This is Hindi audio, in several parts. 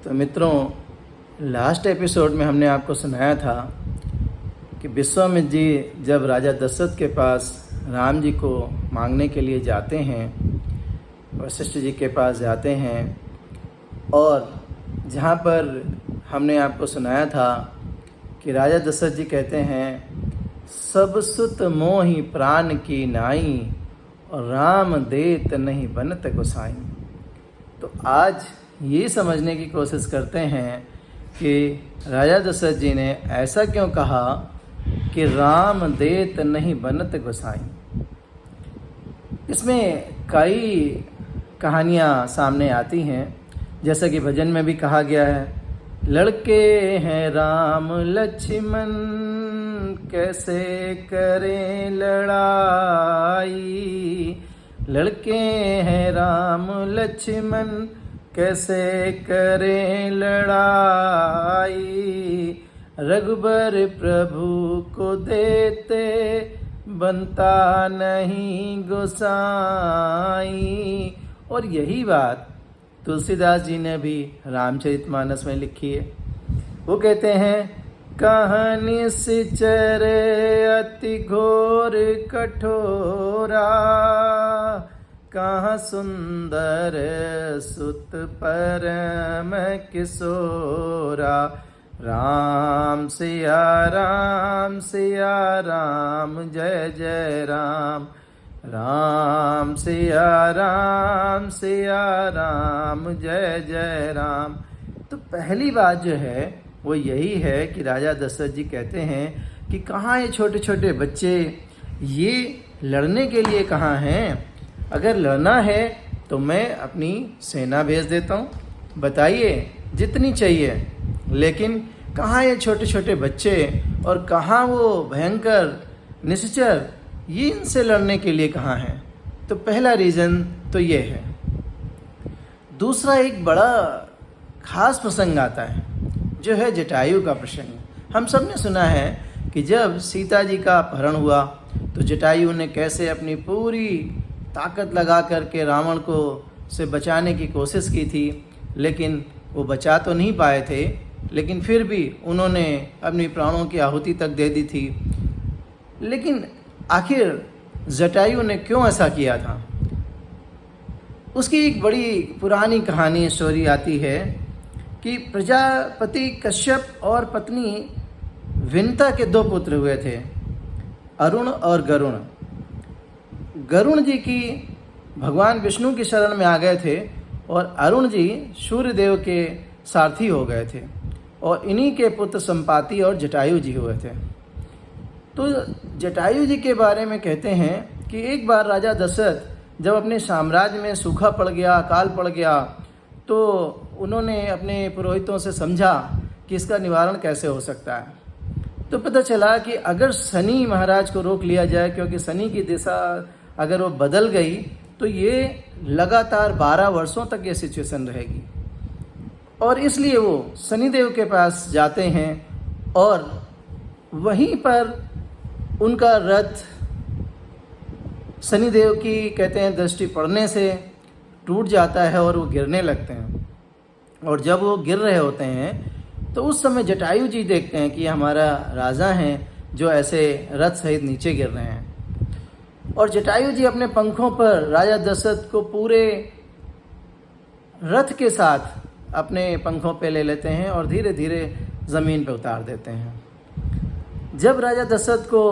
तो मित्रों, लास्ट एपिसोड में हमने आपको सुनाया था कि विश्वामित्र जी जब राजा दशरथ के पास राम जी को मांगने के लिए जाते हैं, वशिष्ठ जी के पास जाते हैं, और जहाँ पर हमने आपको सुनाया था कि राजा दशरथ जी कहते हैं, सब सुत मोहि प्राण की नाई और राम देत नहीं बनत गोसाई। तो आज ये समझने की कोशिश करते हैं कि राजा दशरथ जी ने ऐसा क्यों कहा कि राम देत नहीं बनत गोसाई। इसमें कई कहानियाँ सामने आती हैं, जैसा कि भजन में भी कहा गया है, लड़के हैं राम लक्ष्मण कैसे करें लड़ाई, लड़के हैं राम लक्ष्मण कैसे करें लड़ाई, रघुबर प्रभु को देते बनता नहीं गोसाई। और यही बात तुलसीदास जी ने भी रामचरितमानस में लिखी है। वो कहते हैं, कहानी सिचर अति घोर कठोरा, कहाँ सुंदर सुत परम किशोरा, राम सिया राम जय जय राम, राम सिया राम जय जय राम। तो पहली बात जो है वो यही है कि राजा दशरथ जी कहते हैं कि कहाँ ये छोटे छोटे बच्चे, ये लड़ने के लिए कहाँ हैं। अगर लड़ना है तो मैं अपनी सेना भेज देता हूँ, बताइए जितनी चाहिए, लेकिन कहाँ ये छोटे छोटे बच्चे और कहाँ वो भयंकर निश्चर, ये इनसे लड़ने के लिए कहाँ हैं। तो पहला रीज़न तो ये है। दूसरा एक बड़ा खास प्रसंग आता है, जो है जटायु का प्रसंग। हम सब ने सुना है कि जब सीता जी का अपहरण हुआ तो जटायु ने कैसे अपनी पूरी ताकत लगा करके रावण को से बचाने की कोशिश की थी, लेकिन वो बचा तो नहीं पाए थे, लेकिन फिर भी उन्होंने अपनी प्राणों की आहुति तक दे दी थी। लेकिन आखिर जटायु ने क्यों ऐसा किया था, उसकी एक बड़ी पुरानी कहानी स्टोरी आती है कि प्रजापति कश्यप और पत्नी विनता के 2 पुत्र हुए थे, अरुण और गरुण। गरुण जी की भगवान विष्णु की शरण में आ गए थे और अरुण जी सूर्यदेव के सारथी हो गए थे, और इन्हीं के पुत्र संपाति और जटायु जी हुए थे। तो जटायु जी के बारे में कहते हैं कि एक बार राजा दशरथ जब अपने साम्राज्य में सूखा पड़ गया, अकाल पड़ गया, तो उन्होंने अपने पुरोहितों से समझा कि इसका निवारण कैसे हो सकता है। तो पता चला कि अगर शनि महाराज को रोक लिया जाए, क्योंकि शनि की दिशा अगर वो बदल गई तो ये लगातार 12 वर्षों तक ये सिचुएशन रहेगी। और इसलिए वो शनिदेव के पास जाते हैं और वहीं पर उनका रथ शनिदेव की कहते हैं दृष्टि पड़ने से टूट जाता है और वो गिरने लगते हैं। और जब वो गिर रहे होते हैं तो उस समय जटायु जी देखते हैं कि हमारा राजा हैं जो ऐसे रथ सहित नीचे गिर रहे हैं। और जटायु जी अपने पंखों पर राजा दशरथ को पूरे रथ के साथ अपने पंखों पे ले लेते हैं और धीरे धीरे ज़मीन पे उतार देते हैं। जब राजा दशरथ को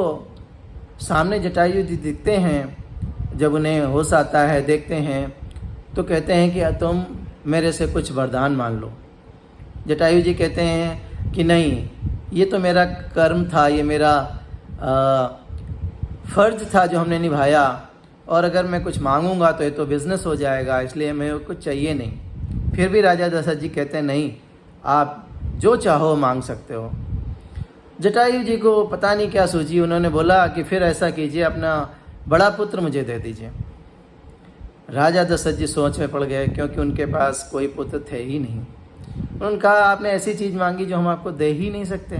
सामने जटायु जी दिखते हैं, जब उन्हें होश आता है, देखते हैं, तो कहते हैं कि तुम मेरे से कुछ वरदान मांग लो। जटायु जी कहते हैं कि नहीं, ये तो मेरा कर्म था, ये मेरा फ़र्ज था जो हमने निभाया, और अगर मैं कुछ मांगूंगा तो ये तो बिज़नेस हो जाएगा, इसलिए मेरे को कुछ चाहिए नहीं। फिर भी राजा दशरथ जी कहते हैं नहीं, आप जो चाहो मांग सकते हो। जटायु जी को पता नहीं क्या सूझी, उन्होंने बोला कि फिर ऐसा कीजिए, अपना बड़ा पुत्र मुझे दे दीजिए। राजा दशरथ जी सोच में पड़ गए, क्योंकि उनके पास कोई पुत्र थे ही नहीं। उन्होंने कहा, आपने ऐसी चीज़ मांगी जो हम आपको दे ही नहीं सकते,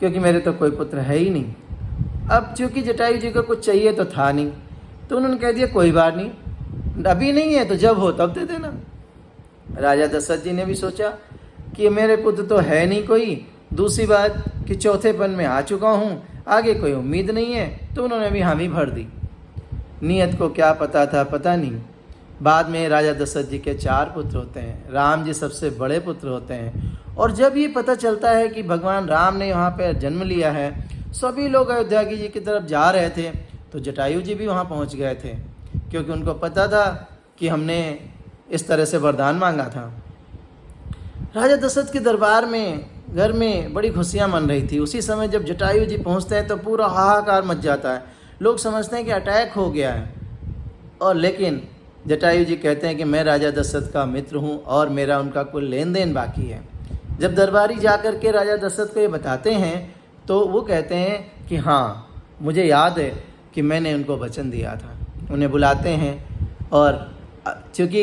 क्योंकि मेरे तो कोई पुत्र है ही नहीं। अब चूँकि जटायु जी को कुछ चाहिए तो था नहीं, तो उन्होंने कह दिया कोई बात नहीं, अभी नहीं है तो जब हो तब दे देना। राजा दशरथ जी ने भी सोचा कि मेरे पुत्र तो है नहीं कोई, दूसरी बात कि चौथेपन में आ चुका हूँ, आगे कोई उम्मीद नहीं है, तो उन्होंने भी हामी भर दी। नियत को क्या पता था, पता नहीं। बाद में राजा दशरथ जी के 4 पुत्र होते हैं, राम जी सबसे बड़े पुत्र होते हैं। और जब ये पता चलता है कि भगवान राम ने वहाँ पर जन्म लिया है, सभी लोग अयोध्या जी की तरफ जा रहे थे, तो जटायु जी भी वहाँ पहुँच गए थे, क्योंकि उनको पता था कि हमने इस तरह से वरदान मांगा था। राजा दशरथ के दरबार में घर में बड़ी खुशियाँ मन रही थी। उसी समय जब जटायु जी पहुँचते हैं तो पूरा हाहाकार मच जाता है, लोग समझते हैं कि अटैक हो गया है। और लेकिन जटायु जी कहते हैं कि मैं राजा दशरथ का मित्र हूँ और मेरा उनका कुल लेन देन बाकी है। जब दरबारी जा कर के राजा दशरथ को ये बताते हैं तो वो कहते हैं कि हाँ, मुझे याद है कि मैंने उनको वचन दिया था। उन्हें बुलाते हैं और चूँकि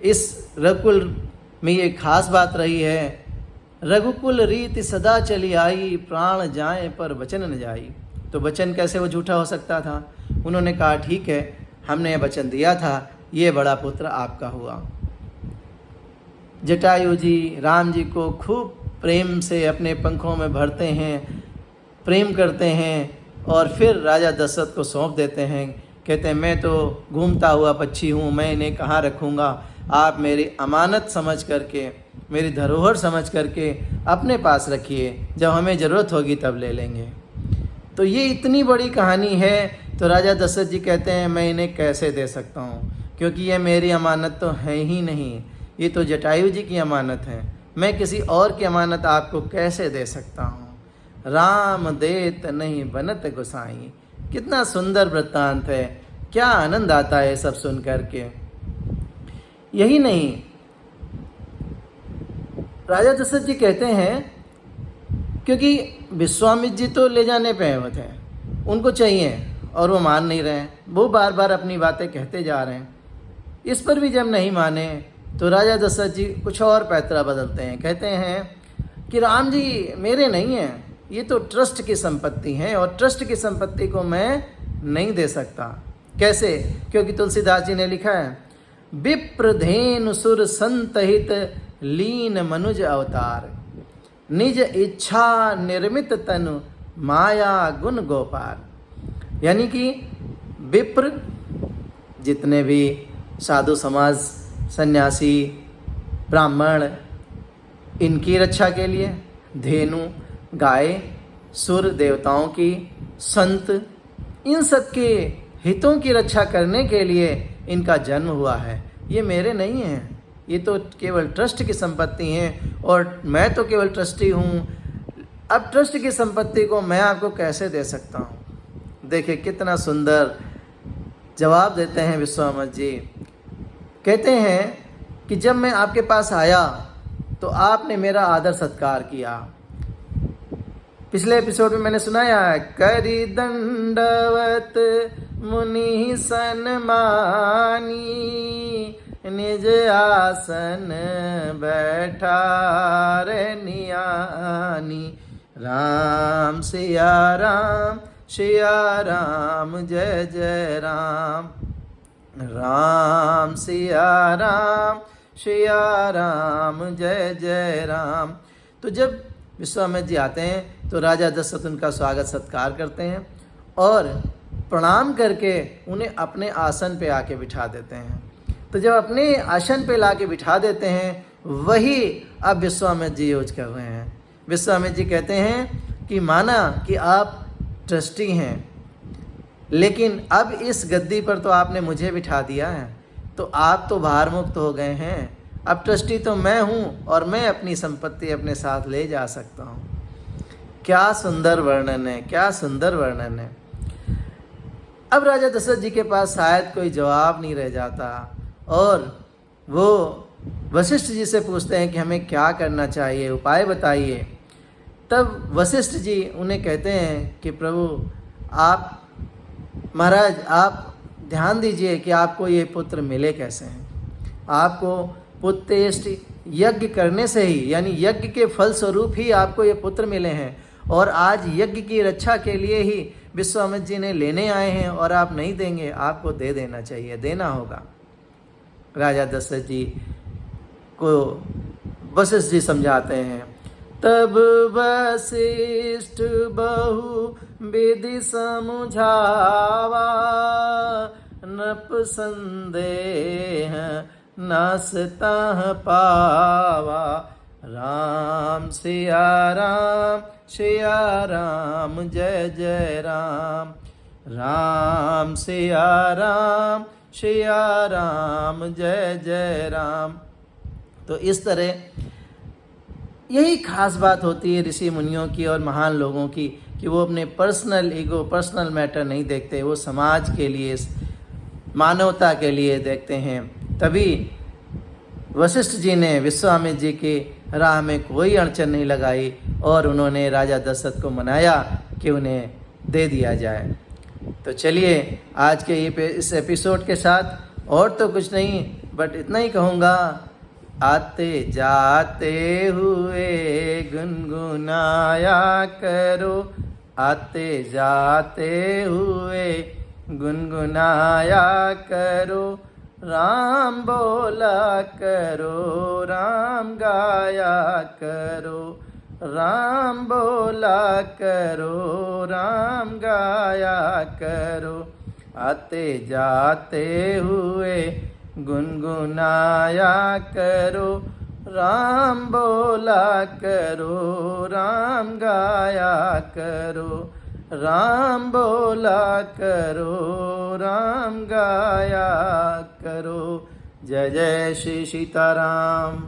इस रघुकुल में ये खास बात रही है, रघुकुल रीति सदा चली आई, प्राण जाए पर वचन न जाई। तो वचन कैसे वो झूठा हो सकता था। उन्होंने कहा ठीक है, हमने ये वचन दिया था, ये बड़ा पुत्र आपका हुआ। जटायु जी राम जी को खूब प्रेम से अपने पंखों में भरते हैं, प्रेम करते हैं और फिर राजा दशरथ को सौंप देते हैं। कहते हैं मैं तो घूमता हुआ पक्षी हूँ, मैं इन्हें कहाँ रखूँगा, आप मेरी अमानत समझ करके, मेरी धरोहर समझ करके अपने पास रखिए, जब हमें ज़रूरत होगी तब ले लेंगे। तो ये इतनी बड़ी कहानी है। तो राजा दशरथ जी कहते हैं मैं इन्हें कैसे दे सकता हूँ, क्योंकि ये मेरी अमानत तो है ही नहीं, ये तो जटायु जी की अमानत है, मैं किसी और की अमानत आपको कैसे दे सकता हूँ। राम देत नहीं बनत गोसाई। कितना सुंदर वृत्तांत है, क्या आनंद आता है सब सुन करके। यही नहीं, राजा दशरथ जी कहते हैं, क्योंकि विश्वामित्र जी तो ले जाने पे हुए थे, उनको चाहिए और वो मान नहीं रहे हैं, वो बार बार अपनी बातें कहते जा रहे हैं। इस पर भी जब नहीं माने तो राजा दशरथ जी कुछ और पैतरा बदलते हैं। कहते हैं कि राम जी मेरे नहीं हैं, ये तो ट्रस्ट की संपत्ति है और ट्रस्ट की संपत्ति को मैं नहीं दे सकता। कैसे? क्योंकि तुलसीदास जी ने लिखा है, विप्रधेनु सुर संतहित लीन मनुज अवतार, निज इच्छा निर्मित तनु माया गुण गोपाल। यानी कि विप्र जितने भी साधु समाज, सन्यासी, ब्राह्मण, इनकी रक्षा के लिए, धेनु गाय, सुर देवताओं की, संत, इन सब के हितों की रक्षा करने के लिए इनका जन्म हुआ है। ये मेरे नहीं हैं, ये तो केवल ट्रस्ट की संपत्ति हैं और मैं तो केवल ट्रस्टी हूँ। अब ट्रस्ट की संपत्ति को मैं आपको कैसे दे सकता हूँ। देखिए कितना सुंदर जवाब देते हैं विश्वामित्र जी। कहते हैं कि जब मैं आपके पास आया तो आपने मेरा आदर सत्कार किया। पिछले एपिसोड में मैंने सुनाया है, करी दंडवत मुनि सन्मानी, निज आसन बैठार नियानी। राम सिया राम जय जय राम, राम सिया राम जय जय राम। तो जब विश्वामित्र जी आते हैं तो राजा दशरथ उनका स्वागत सत्कार करते हैं और प्रणाम करके उन्हें अपने आसन पे आके बिठा देते हैं। तो जब अपने आसन पे लाके बिठा देते हैं, वही अब विश्वामित्र जी यूज कर रहे हैं। विश्वामित्र जी कहते हैं कि माना कि आप ट्रस्टी हैं, लेकिन अब इस गद्दी पर तो आपने मुझे बिठा दिया है, तो आप तो भार मुक्त हो गए हैं। अब ट्रस्टी तो मैं हूँ और मैं अपनी संपत्ति अपने साथ ले जा सकता हूँ। क्या सुंदर वर्णन है, क्या सुंदर वर्णन है। अब राजा दशरथ जी के पास शायद कोई जवाब नहीं रह जाता और वो वशिष्ठ जी से पूछते हैं कि हमें क्या करना चाहिए, उपाय बताइए। तब वशिष्ठ जी उन्हें कहते हैं कि प्रभु आप, महाराज आप ध्यान दीजिए कि आपको ये पुत्र मिले कैसे हैं। आपको पुत्रेष्ट यज्ञ करने से ही, यानी यज्ञ के फल स्वरूप ही आपको ये पुत्र मिले हैं और आज यज्ञ की रक्षा के लिए ही विश्वामित्र जी ने लेने आए हैं और आप नहीं देंगे, आपको दे देना चाहिए, देना होगा। राजा दशरथ जी को वशिष्ठ जी समझाते हैं। तब वशिष्ठ बहु विधि समझावा, नप संदेह नासता पावा। राम सिया राम जय जय राम, राम सिया राम जय जय राम। तो इस तरह यही खास बात होती है ऋषि मुनियों की और महान लोगों की, कि वो अपने पर्सनल ईगो, पर्सनल मैटर नहीं देखते, वो समाज के लिए, मानवता के लिए देखते हैं। तभी वशिष्ठ जी ने विश्वामित्र जी की राह में कोई अड़चन नहीं लगाई और उन्होंने राजा दशरथ को मनाया कि उन्हें दे दिया जाए। तो चलिए आज के इस एपिसोड के साथ और तो कुछ नहीं, बट इतना ही कहूँगा, आते जाते हुए गुनगुनाया करो, आते जाते हुए गुनगुनाया करो। राम बोला करो, राम गाया करो, राम बोला करो, राम गाया करो। आते जाते हुए गुनगुनाया करो, राम बोला करो, राम गाया करो, राम बोला करो, राम गाया करो। जय जय श्री सीताराम।